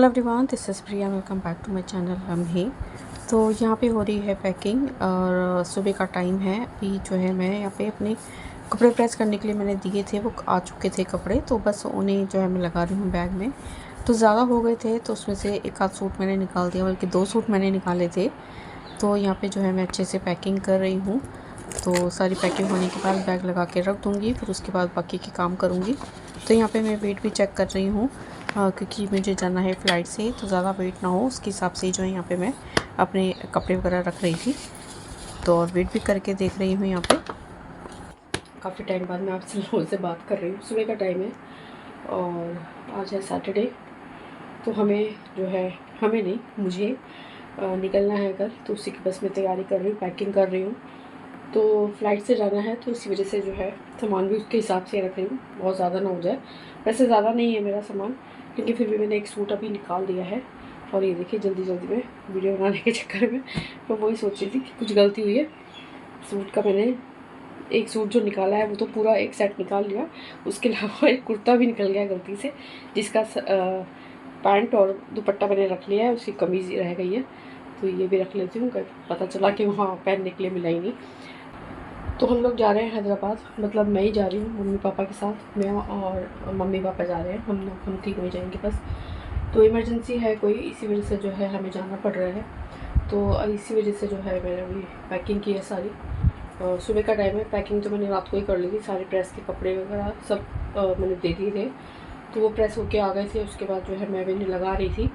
Hello everyone, this is Priya. Welcome back to my channel Lamhe. तो यहाँ पे हो रही है पैकिंग और सुबह का टाइम है। अभी जो है मैं यहाँ पे अपने कपड़े प्रेस करने के लिए मैंने दिए थे, वो आ चुके थे कपड़े, तो बस उन्हें जो है मैं लगा रही हूँ बैग में। तो ज़्यादा हो गए थे तो उसमें से एक आध सूट मैंने निकाल दिया, बल्कि 2 सूट मैंने निकाले थे। तो यहाँ पे जो है मैं अच्छे से पैकिंग कर रही हूँ। तो सारी पैकिंग होने के बाद बैग लगा के रख दूँगी, फिर उसके बाद बाकी के काम करूँगी। तो यहाँ पे मैं वेट भी चेक कर रही हूँ क्योंकि मुझे जाना है फ़्लाइट से, तो ज़्यादा वेट ना हो उसके हिसाब से जो है यहाँ पे मैं अपने कपड़े वगैरह रख रही थी। तो और वेट भी करके देख रही हूँ। यहाँ पे काफ़ी टाइम बाद मैं आपसे लोगों से बात कर रही हूँ। सुबह का टाइम है और आज है सैटरडे। तो हमें जो है, हमें नहीं, मुझे निकलना है कल, तो उसी की बस मैं तैयारी कर रही हूँ, पैकिंग कर रही हूँ। तो फ़्लाइट से जाना है तो इसी वजह से जो है सामान भी उसके हिसाब से रख रही हूँ, बहुत ज़्यादा ना हो जाए। वैसे ज़्यादा नहीं है मेरा सामान, क्योंकि फिर भी मैंने एक सूट अभी निकाल दिया है। और ये देखिए जल्दी जल्दी में वीडियो बनाने के चक्कर में मैं वही सोच रही थी कि कुछ गलती हुई है। सूट का मैंने एक सूट जो निकाला है वो तो पूरा एक सेट निकाल लिया, उसके अलावा एक कुर्ता भी निकल गया गलती से, जिसका पैंट और दुपट्टा मैंने रख लिया है, उसकी कमीज़ रह गई है। तो ये भी रख लेती हूँ, पता चला कि वहाँ पहनने के लिए मिला ही नहीं। तो हम लोग जा रहे हैं हैदराबाद, मतलब मैं ही जा रही हूँ मम्मी पापा के साथ। मैं और मम्मी पापा जा रहे हैं, हम तीनों ही जाएंगे बस। तो इमरजेंसी है कोई, इसी वजह से जो है हमें जाना पड़ रहा है। तो इसी वजह से जो है मैंने अभी पैकिंग की है सारी। सुबह का टाइम है, पैकिंग तो मैंने रात को ही कर ली थी, सारे प्रेस के कपड़े वगैरह सब मैंने दे दिए थे। तो वो प्रेस होके आ गए थे। उसके बाद जो है मैं भी नहीं लगा रही थी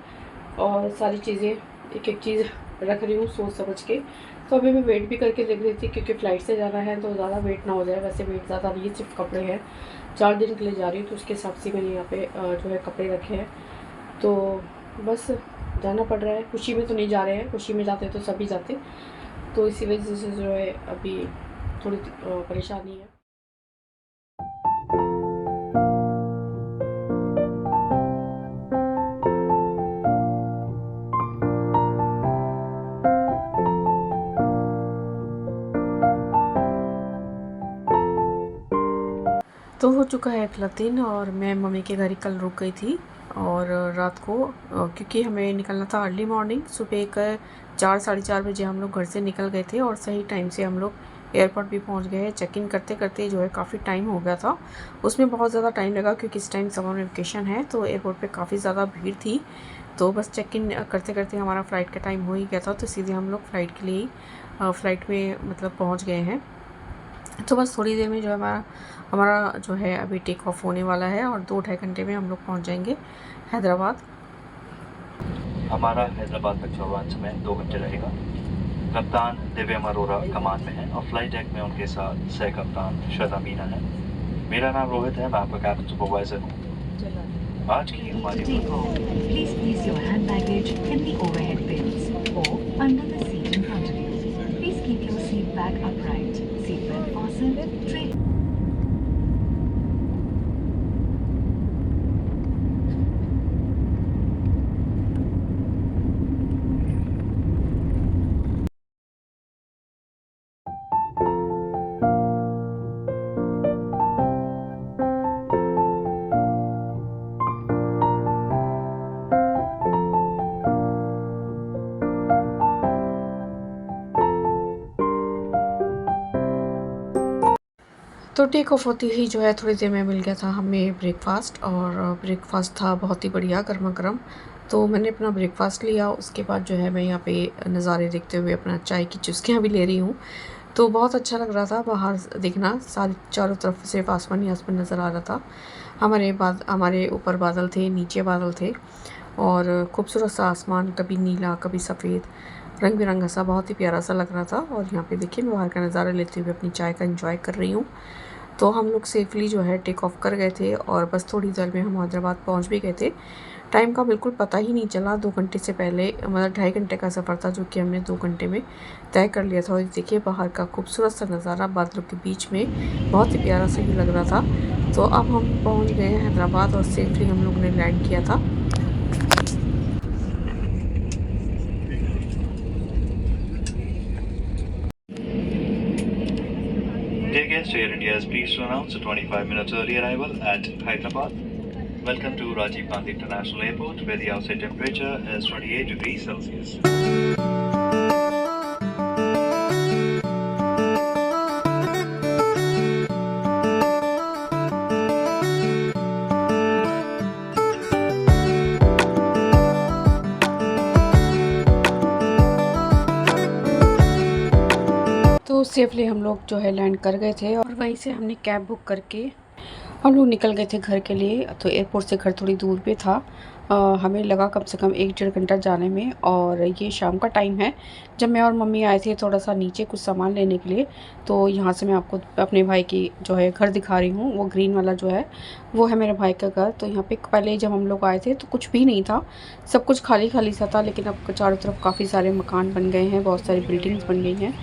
और सारी चीज़ें एक एक चीज़ रख रही हूँ सोच समझ के। तो अभी मैं वेट भी करके देख रही थी, क्योंकि फ़्लाइट से जाना है तो ज़्यादा वेट ना हो जाए। वैसे वेट ज़्यादा नहीं है, सिर्फ कपड़े हैं। 4 दिन के लिए जा रही हूँ, तो उसके हिसाब से मैंने यहाँ पे जो है कपड़े रखे हैं। तो बस जाना पड़ रहा है। खुशी में तो नहीं जा रहे हैं, खुशी में जाते तो सभी जाते। तो इसी वजह से जो है अभी थोड़ी परेशानी है। तो हो चुका है अगला दिन और मैं मम्मी के घर ही कल रुक गई थी। और रात को क्योंकि हमें निकलना था अर्ली मॉर्निंग, सुबह का 4 साढ़े 4 बजे हम लोग घर से निकल गए थे और सही टाइम से हम लोग एयरपोर्ट भी पहुंच गए। चेक इन करते करते जो है काफ़ी टाइम हो गया था, उसमें बहुत ज़्यादा टाइम लगा क्योंकि इस टाइम समर वेकेशन है, तो एयरपोर्ट पे काफ़ी ज़्यादा भीड़ थी। तो बस चेक इन करते करते हमारा फ़्लाइट का टाइम हो ही गया था, तो सीधे हम लोग फ़्लाइट के लिए फ़्लाइट में मतलब पहुँच गए हैं। तो बस थोड़ी देर में जो है हमारा जो है अभी टेक ऑफ होने वाला है और 2 ढाई घंटे में हम लोग पहुंच जाएंगे हैदराबाद। हमारा हैदराबाद तक चौड़ान समय 2 घंटे रहेगा। कप्तान दिव्यम अरोरा कमान में है और फ्लाइट डेक में उनके साथ सह कप्तान श्वेता मीना है। मेरा नाम रोहित है, मैं आपका कैबिन सुपरवाइजर हूँ। आज की हमारी Please place your hand baggage in the overhead bins or under the seat in front of you. Please keep your seat back upright. Seat belt fastened. Tray. तो टेक ऑफ होती ही जो है थोड़ी देर में मिल गया था हमें ब्रेकफास्ट, और ब्रेकफास्ट था बहुत ही बढ़िया, गर्मा गर्म। तो मैंने अपना ब्रेकफास्ट लिया। उसके बाद जो है मैं यहाँ पे नज़ारे देखते हुए अपना चाय की चुस्कियाँ भी ले रही हूँ। तो बहुत अच्छा लग रहा था बाहर देखना, सारी चारों तरफ सिर्फ आसमान ही आसमान नज़र आ रहा था। हमारे ऊपर बादल थे, नीचे बादल थे और खूबसूरत सा आसमान, कभी नीला कभी सफ़ेद, रंग बिरंगा सा, बहुत ही प्यारा सा लग रहा था। और यहाँ पे देखिए मैं बाहर का नज़ारा लेते हुए अपनी चाय का एंजॉय कर रही हूँ। तो हम लोग सेफली जो है टेक ऑफ कर गए थे और बस थोड़ी देर में हम हैदराबाद पहुँच भी गए थे। टाइम का बिल्कुल पता ही नहीं चला, 2 घंटे से पहले, मतलब 2.5 घंटे का सफ़र था जो कि हमने 2 घंटे में तय कर लिया था। और देखिए बाहर का खूबसूरत सा नज़ारा बादलों के बीच में, बहुत ही प्यारा सा ही लग रहा था। तो अब हम पहुँच गए हैं हैदराबाद और सेफली हम लोग ने लैंड किया था। Dear guests, Air India is pleased to announce a 25 minutes early arrival at Hyderabad. Welcome to Rajiv Gandhi International Airport, where the outside temperature is 28 degrees Celsius. तो सेफली हम लोग जो है लैंड कर गए थे और वहीं से हमने कैब बुक करके हम लोग निकल गए थे घर के लिए। तो एयरपोर्ट से घर थोड़ी दूर पे था, हमें लगा कम से कम 1-1.5 घंटा जाने में। और ये शाम का टाइम है जब मैं और मम्मी आए थे थोड़ा सा नीचे कुछ सामान लेने के लिए। तो यहाँ से मैं आपको अपने भाई की जो है घर दिखा रही हूँ। वो ग्रीन वाला जो है वो है मेरे भाई का घर। तो यहाँ पे पहले जब हम लोग आए थे तो कुछ भी नहीं था, सब कुछ खाली खाली सा था। लेकिन अब चारों तरफ काफ़ी सारे मकान बन गए हैं, बहुत सारी बिल्डिंग्स बन गई हैं।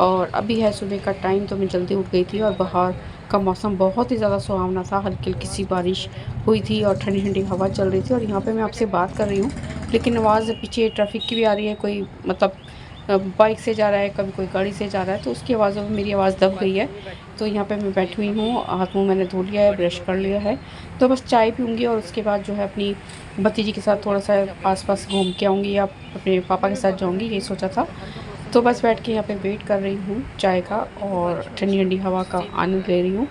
और अभी है सुबह का टाइम, तो मैं जल्दी उठ गई थी और बाहर का मौसम बहुत ही ज़्यादा सुहावना था। हल्की हल्की सी बारिश हुई थी और ठंडी ठंडी हवा चल रही थी। और यहाँ पे मैं आपसे बात कर रही हूँ लेकिन आवाज़ पीछे ट्रैफिक की भी आ रही है, कोई मतलब बाइक से जा रहा है, कभी कोई गाड़ी से जा रहा है, तो उसकी आवाज़ों में मेरी आवाज़ दब गई है। तो यहाँ पे मैं बैठी हुई हूँ, हाथ मुँह मैंने धो लिया है, ब्रश कर लिया है। तो बस चाय पीऊँगी और उसके बाद जो है अपनी भतीजी के साथ थोड़ा सा आस-पास घूम के आऊँगी या अपने पापा के साथ जाऊँगी, यही सोचा था। तो बस बैठ के यहाँ पे वेट कर रही हूँ चाय का और ठंडी ठंडी हवा का आनंद ले रही हूँ।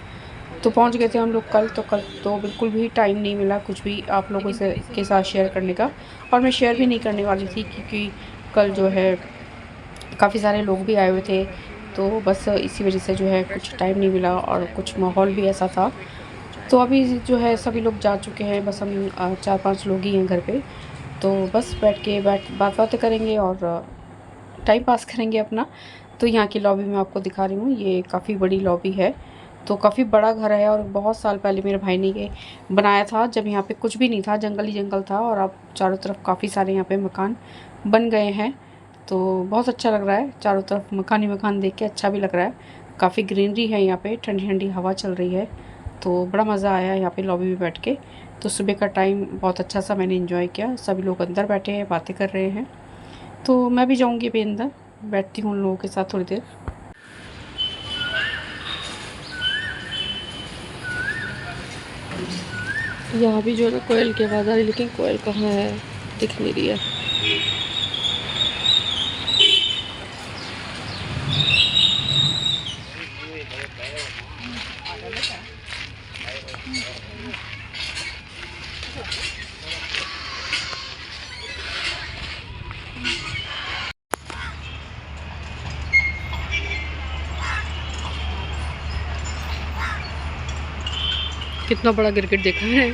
तो पहुँच गए थे हम लोग कल तो बिल्कुल भी टाइम नहीं मिला कुछ भी आप लोगों से के साथ शेयर करने का। और मैं शेयर भी नहीं करने वाली थी क्योंकि कल जो है काफ़ी सारे लोग भी आए हुए थे। तो बस इसी वजह से जो है कुछ टाइम नहीं मिला और कुछ माहौल भी ऐसा था। तो अभी जो है सभी लोग जा चुके हैं, बस हम 4-5 लोग ही हैं घर पे। तो बस बैठ के बातें करेंगे और टाइम पास करेंगे अपना। तो यहाँ की लॉबी मैं आपको दिखा रही हूँ, ये काफ़ी बड़ी लॉबी है। तो काफ़ी बड़ा घर है और बहुत साल पहले मेरे भाई ने ये बनाया था जब यहाँ पे कुछ भी नहीं था, जंगल ही जंगल था। और अब चारों तरफ काफ़ी सारे यहाँ पे मकान बन गए हैं। तो बहुत अच्छा लग रहा है, चारों तरफ मकान ही मकान देख के अच्छा भी लग रहा है। काफ़ी ग्रीनरी है यहाँ पे, ठंडी ठंडी हवा चल रही है। तो बड़ा मज़ा आया यहाँ पे लॉबी में बैठ के। तो सुबह का टाइम बहुत अच्छा सा मैंने एंजॉय किया। सभी लोग अंदर बैठे हैं, बातें कर रहे हैं। तो मैं भी जाऊँगी अभी अंदर, बैठती हूँ उन लोगों के साथ थोड़ी देर। यहाँ भी जो है ना कोयल की आवाज़ आ रही, लेकिन कोयल कहाँ है, दिख नहीं रही है। कितना बड़ा गिरगिट देखा है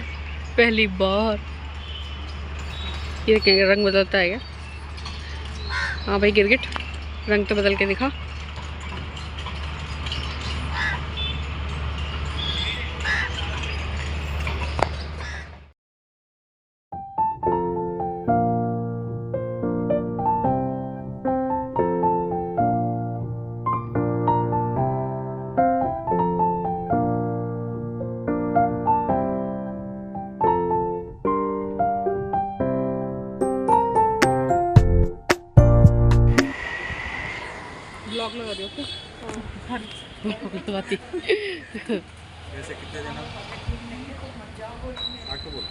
पहली बार। ये क्या रंग बदलता है क्या? हाँ भाई गिरगिट, रंग तो बदल के दिखा। ब्लॉग लगा दियो क्या? लगाती। वैसे कितने दिन आके बोल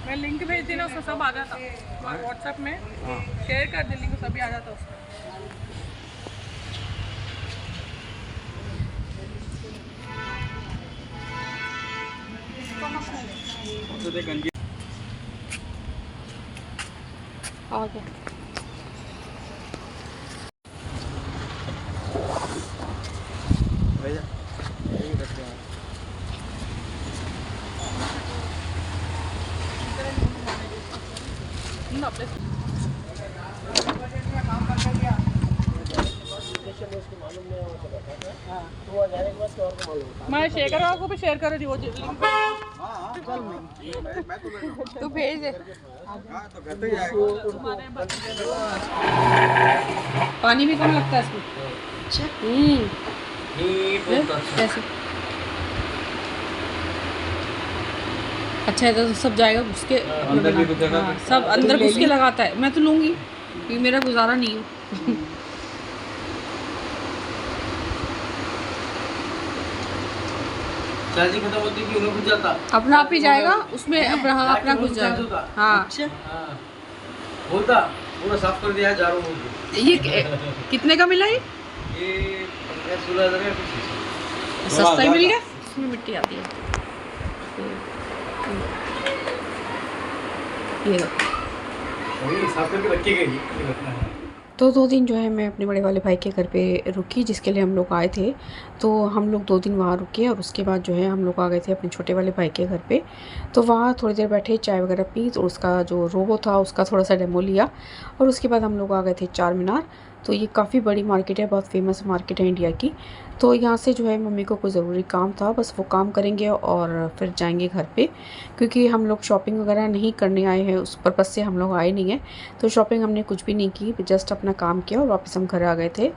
मैं लिंक भेज दी ना, उसमें सब आ जाता व्हाट्सएप में शेयर कर दी, लिंक सभी आ जाता उसमें। तो देख गंजी आ गया। भैया यही रखते हैं। मैं शेयर करो, आपको भी शेयर करो दी वो लिंक। मैं तो तू भेज दे। तो घर पे ही आएगा। पानी भी कम लगता है इसमें। ऐसे अच्छा है तो सब जाएगा घुस के अंदर भी कुछ जगह हाँ, सब अंदर घुस के लगाता है। मैं तो लूँगी क्योंकि मेरा गुजारा नहीं है। चार्जिंग खत्म होती कि उन्हें घुस जाता। अपना आप ही जाएगा उसमें, अपना हाँ अपना घुस जाएगा। हाँ हाँ होता पूरा साफ कर दिया है झाड़ू मार के। ये कितने का मिला ये? ये 16,000 का कुछ। सस्ता ही मिल गया। इसमें मिट्टी आती है। ये वही साफ करके रखी गई ये रखना है। तो 2 दिन जो है मैं अपने बड़े वाले भाई के घर पे रुकी, जिसके लिए हम लोग आए थे। तो हम लोग 2 दिन वहाँ रुके और उसके बाद जो है हम लोग आ गए थे अपने छोटे वाले भाई के घर पे। तो वहाँ थोड़ी देर बैठे, चाय वगैरह पी, तो उसका जो रोबो था उसका थोड़ा सा डेमो लिया और उसके बाद हम लोग आ गए थे चार मीनार। तो ये काफ़ी बड़ी मार्केट है, बहुत फेमस मार्केट है इंडिया की। तो यहाँ से जो है मम्मी को कोई ज़रूरी काम था, बस वो काम करेंगे और फिर जाएंगे घर पे, क्योंकि हम लोग शॉपिंग वगैरह नहीं करने आए हैं, उस पर्पज़ से हम लोग आए नहीं हैं। तो शॉपिंग हमने कुछ भी नहीं की, जस्ट अपना काम किया और वापस हम घर आ गए थे।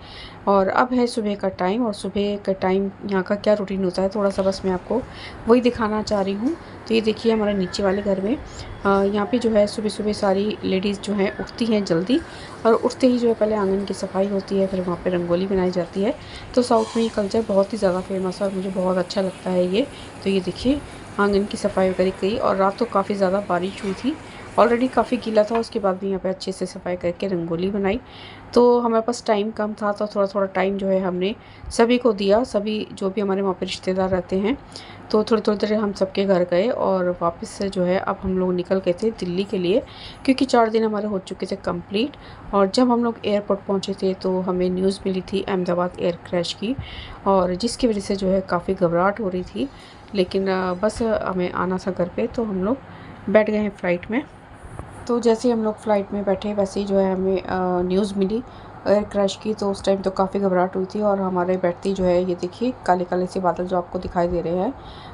और अब है सुबह का टाइम, और सुबह का टाइम यहाँ का क्या रूटीन होता है थोड़ा सा बस मैं आपको वही दिखाना चाह रही हूँ। तो ये देखिए हमारे नीचे वाले घर में यहाँ पे जो है सुबह सुबह सारी लेडीज़ जो हैं उठती हैं जल्दी, और उठते ही जो है पहले आंगन की सफाई होती है, फिर वहाँ पे रंगोली बनाई जाती है। तो साउथ में ये कल्चर बहुत ही ज़्यादा फेमस है और मुझे बहुत अच्छा लगता है ये। तो ये देखिए आंगन की सफाई वगैरह की, और रात तो काफ़ी ज़्यादा बारिश हुई थी, ऑलरेडी काफ़ी गीला था, उसके बाद भी यहाँ पे अच्छे से सफाई करके रंगोली बनाई। तो हमारे पास टाइम कम था, तो थोड़ा थोड़ा टाइम जो है हमने सभी को दिया, सभी जो भी हमारे वहाँ पे रिश्तेदार रहते हैं। तो थोड़ी थोड़ी देर हम सबके घर गए और वापस से जो है अब हम लोग निकल गए थे दिल्ली के लिए, क्योंकि 4 दिन हमारे हो चुके थे कंप्लीट। और जब हम लोग एयरपोर्ट पहुँचे थे तो हमें न्यूज़ मिली थी अहमदाबाद एयर क्रैश की, और जिसकी वजह से जो है काफ़ी घबराहट हो रही थी। लेकिन बस हमें आना था घर पे, तो हम लोग बैठ गए हैं फ़्लाइट में। तो जैसे ही हम लोग फ़्लाइट में बैठे वैसे ही जो है हमें न्यूज़ मिली एयर क्रैश की। तो उस टाइम तो काफ़ी घबराहट हुई थी, और हमारे बैठते ही जो है ये देखिए काले काले से बादल जो आपको दिखाई दे रहे हैं।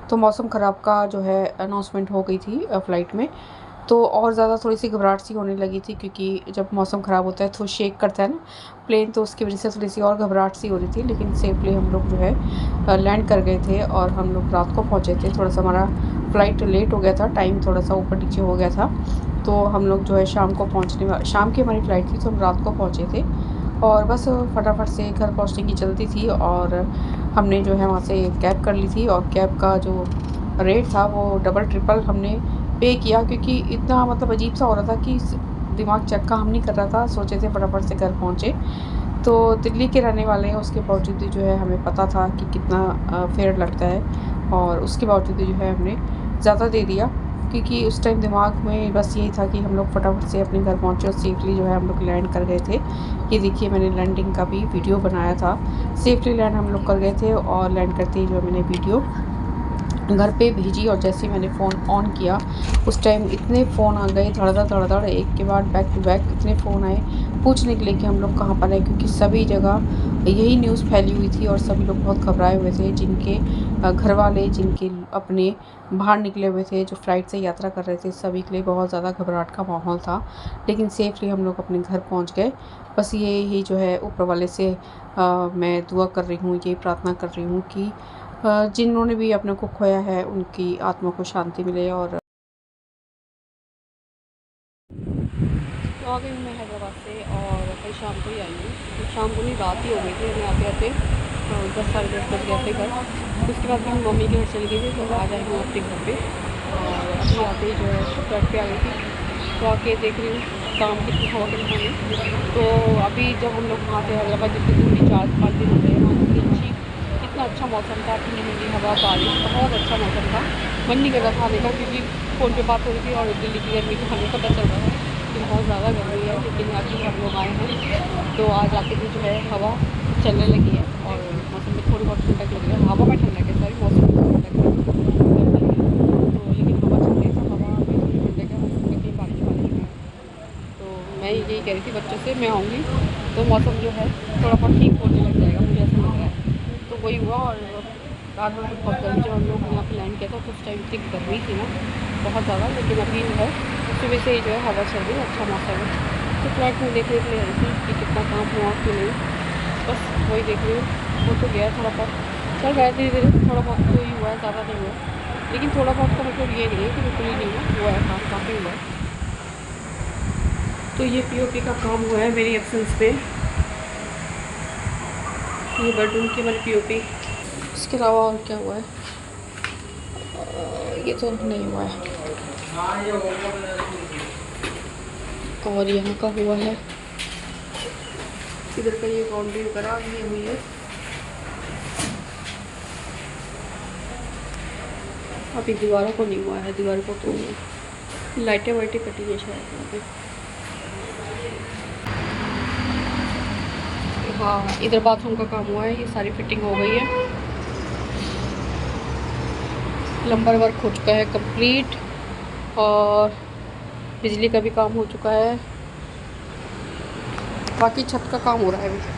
तो मौसम ख़राब का जो है अनाउंसमेंट हो गई थी फ़्लाइट में। तो और ज़्यादा थोड़ी सी घबराहट सी होने लगी थी, क्योंकि जब मौसम ख़राब होता है तो शेक करता है ना प्लेन, तो उसकी वजह से थोड़ी सी और घबराहट सी हो रही थी। लेकिन सेफली हम लोग जो है लैंड कर गए थे, और हम लोग रात को पहुँचे थे। थोड़ा सा हमारा फ़्लाइट लेट हो गया था, टाइम थोड़ा सा ऊपर नीचे हो गया था। तो हम लोग जो है शाम की हमारी फ़्लाइट थी, तो हम रात को पहुँचे थे। और बस फटाफट से घर पहुँचने की जल्दी थी, और हमने जो है वहाँ से कैब कर ली थी, और कैब का जो रेट था वो डबल ट्रिपल हमने पे किया, क्योंकि इतना मतलब अजीब सा हो रहा था कि दिमाग चक्का हम नहीं कर रहा था। सोचे थे फटाफट से घर पहुँचे। तो दिल्ली के रहने वाले हैं, उसके बावजूद भी जो है हमें पता था कि कितना फेयर लगता है, और उसके बावजूद भी जो है हमने ज़्यादा दे दिया, क्योंकि उस टाइम दिमाग में बस यही था कि हम लोग फटाफट से अपने घर पहुँचे और सेफली जो है हम लोग लैंड कर गए थे। ये देखिए मैंने लैंडिंग का भी वीडियो बनाया था। सेफली लैंड हम लोग कर गए थे, और लैंड करते ही जो मैंने वीडियो घर पे भेजी। और जैसे ही मैंने फ़ोन ऑन किया उस टाइम इतने फ़ोन आ गए धड़ एक के बाद बैक टू बैक इतने फ़ोन आए पूछने के लिए कि हम लोग कहाँ पर हैं, क्योंकि सभी जगह यही न्यूज़ फैली हुई थी और सभी लोग बहुत घबराए हुए थे। जिनके घर वाले, जिनके अपने बाहर निकले हुए थे, जो फ़्लाइट से यात्रा कर रहे थे, सभी के लिए बहुत ज़्यादा घबराहट का माहौल था। लेकिन सेफली हम लोग अपने घर पहुँच गए। बस ये ही जो है ऊपर वाले से मैं दुआ कर रही हूँ, ये प्रार्थना कर रही हूँ कि जिन्होंने भी अपने को खोया है उनकी आत्मा को शांति मिले। और तो आ गई हूँ मैं हैदराबाद से, और कल शाम को ही आई हूँ, शाम को नहीं रात ही हो गई थी। हमें आते आते 10 साढ़े 10 बज गए थे घर। उसके बाद हम मम्मी के घर चली गई थी, तो आ जाए हूँ अपने घर पे। और अभी आते ही जो है फ्लैट पे आ गई थी, तो आके देख रही हूँ काम कितनी हवा के दिखाने। तो अभी जब हम लोग वहाँ थे हैदराबाद, जितनी दूरी 4-5 दिन होते हैं, वहाँ की अच्छी इतना अच्छा मौसम था, ठंडी ठंडी हवा, बारिश, बहुत अच्छा मौसम था। मन नहीं कर रहा था आने का, क्योंकि फ़ोन पे बात हो रही थी और दिल्ली की गर्मी का हमें पता चल रहा है कि बहुत ज़्यादा गर्मी है। लेकिन अभी हम लोग आए हैं तो आज आके भी जो है हवा चलने लगी है, और मौसम में थोड़ी बहुत ठंडक लगी है। हवा में ठंडक है, सॉरी, मौसम में ठंडक है, तो लेकिन हवा चल रही है, तो हवा में थोड़ी ठंडक है, हो सकता है कहीं बारिश वारिश में। तो मैं यही कह रही थी बच्चों से, मैं आऊँगी तो मौसम जो है थोड़ा बहुत ठीक होने लग जाएगा, मुझे ऐसा लग रहा है। तो वही हुआ, और रात में बहुत गर्मी, जब हम लोग यहाँ पे लैंड किया था तो उस टाइम इतनी गर्मी थी ना बहुत ज़्यादा। लेकिन अभी जो है सुबह से ही जो है हवा चल रही है, अच्छा मौसम है। तो फ्लैट में देखने के लिए आई थी कि कितना काम हुआ कि नहीं, बस वही देख रही हूँ। वो तो गया थोड़ा बहुत, चल रहा है धीरे धीरे, थोड़ा बहुत तो ही हुआ है, ज़्यादा नहीं हुआ। लेकिन थोड़ा बहुत का मतलब ये नहीं है कि बिल्कुल ही नहीं हुआ है, काम काफ़ी हुआ है। तो ये POP का काम हुआ है मेरी एब्सेंस पे, ये बेडरूम की हमारी POP। इसके अलावा और क्या हुआ है, ये तो नहीं हुआ है, और यहाँ का हुआ है। इधर का ये बाउंड्री वगैरह भी हुई है। अभी दीवारों को नहीं हुआ है, दीवारों को तो लाइटें वाइटें कटी है शायद यहाँ पे। हाँ, इधर बाथरूम का काम हुआ है, ये सारी फिटिंग हो गई है, प्लम्बर वर्क हो चुका है कंप्लीट, और बिजली का भी काम हो चुका है, बाकी छत का काम हो रहा है अभी।